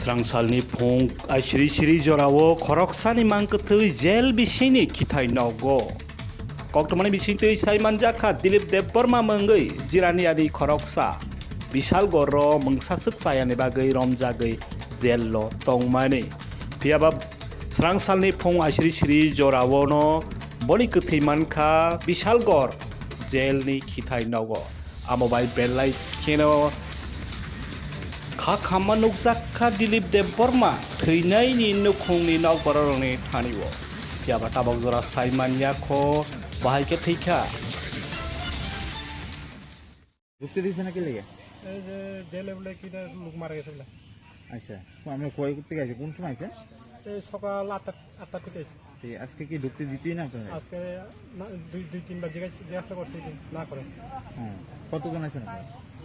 स्रांसालनि फुं आइसिरि सिरि जरावो खरकसानि मांकथै जेल बिसिनि खिथाय नावगो कक्टमानि बिसिंतै साइमानजाखा दिलीप देबबर्मा मंगै जिरानियारि खरकसा बिशाल गर मंसासक सायानि बागै रमजागै जेल तंमानि फियाबा स्रांसालनि फुं आइसिरि सिरि जरावोनो बनि कथैमानखा बिशाल गर जेलनि खिथाय नावगो आमोबाय बेलाय केनो खाखामा नुकजाखा दिलीप देबबर्मा थैनायनि नुखुंनि नावबरनि थानिवो फियाबा ताबक जरा साइमानियाखो बाहायके थैखा ঢুকতে দিছে না কি লাগে এই যে জেলে বলে কিটা লোক মারা গেছে বলে আচ্ছা আমরা কয় করতে গেছি কোন সময় আছে এই সকাল 8টা থেকে এসে আজকে কি ঢুকতে দিতেই না আপনারা আজকে দুই তিনবার জিজ্ঞাসা করছি না করে হ্যাঁ কতজন আছেন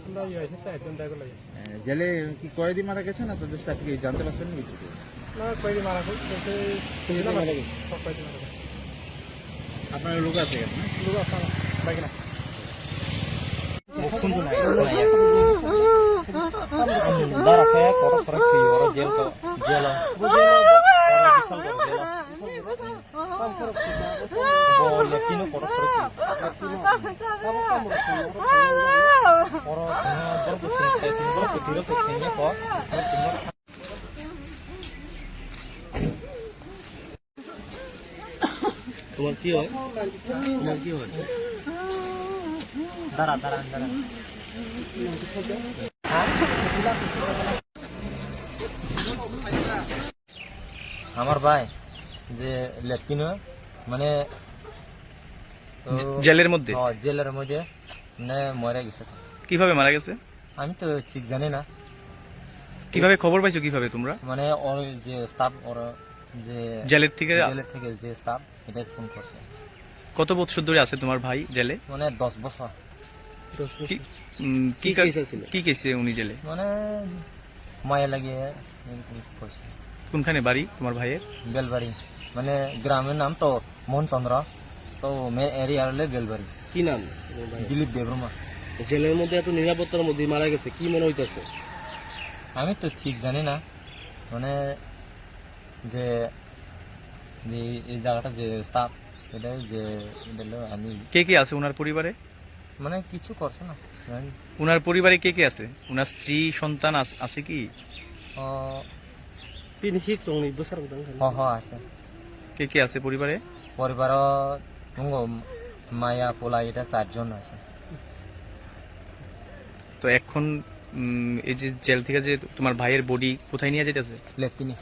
আমরা ইয়ে চাইতেন দেখো লাগে জেলে কি কয়দিন মারা গেছে না তাদের স্টাফ কি জানতে পারছেন না না কয়দিন মারা গেছে মারা গেছে সব কয়দিন মারা গেছে আপনার লোক আছে লোক আছে বাইক না কোন কোন দাঁড়া খায় কত ফরক কি ওরা জেল জেল বিশাল করে জেল বল কিনো কত ফরক কি ওরা বড় বড় সিনগুলো কতিরো কতিনে কো তোমার কি হয় তোমার কি হয় দাঁড়া দাঁড়া দাঁড়া আমার ভাই যে লেকিন মানে জেলের মধ্যে জেলের মধ্যে মানে মরে গেছে কিভাবে মারা গেছে আমি তো ঠিক জানি না কিভাবে খবর পাইছো কিভাবে তোমরা মানে ওর যে স্টাফ ওর যে জেলের থেকে যে স্টাফ এটা ফোন করছে কত বছর ধরে আছে তোমার ভাই জেলে মানে 10 বছর কি কি কেসে উনি জেলে মানে মায়া লাগিয়ে করছে কোনখানে বাড়ি তোমার ভাইয়ের বেলবাড়ি মানে গ্রামের নাম তো মোহনচন্দ্র তো এরিয়ার হলে বেলবাড়ি কি নাম দিলীপ দেববর্মা জেলের মধ্যে এত নিরাপত্তার মধ্যে মারা গেছে কি মনে হইতেছে আমি তো ঠিক জানি না মানে যে যে এই জায়গাটা যে স্টাফ এটা যে আমি কে কে আছে ওনার পরিবারে মানে কিছু করছে না ওনার পরিবারে কে কে আছে ওনার স্ত্রী সন্তান আছে কি পিনহিক জংনি বসার আছে কে কে আছে পরিবারে পরিবার মায়া পোলা এটা 4 জন আছে তো এখন এই যে জেল থেকে যে তোমার ভাইয়ের বডি কোথায় নিয়ে যেতেছে লেকিনি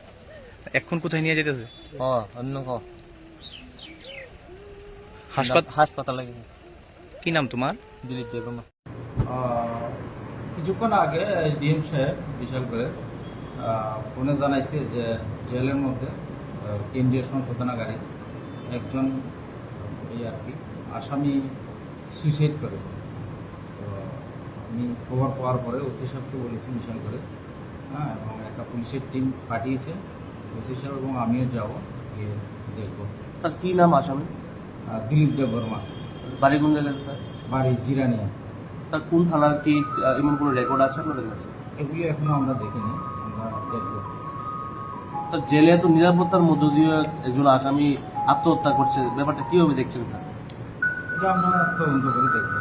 এখন কোথায় নিয়ে যেতেছে অন্য হাসপাতালে কি নাম তোমার দিলীপ দেববর্মা কিছুক্ষণ আগে এসডিএম সাহেব বিশাল করে ফোনে জানাইছে যে জেলের মধ্যে কেন্দ্রীয় সংশোধনাগারে একজন এই আর কি আসামি সুইসাইড করেছে তো আমি খবর পাওয়ার পরে ওসি সাহেবকে বলেছি মিশন করে হ্যাঁ এবং একটা পুলিশের টিম পাঠিয়েছে ওসি সাহেব এবং আমিও যাবো গিয়ে দেখবো স্যার কি নাম আসামি দিলীপ দেববর্মা বাড়ি কোন জায়গায় স্যার বাড়ি জিরানিয়া স্যার কোন থানার কি এমন কোনো রেকর্ড আছে আপনাদের কাছে এগুলি এখনো আমরা দেখিনি আমরা দেখবো স্যার জেলে এত নিরাপত্তার মধ্য দিয়ে একজন আসামি আত্মহত্যা করছে ব্যাপারটা কিভাবে দেখছেন স্যার এটা আমরা তদন্ত করে দেখবো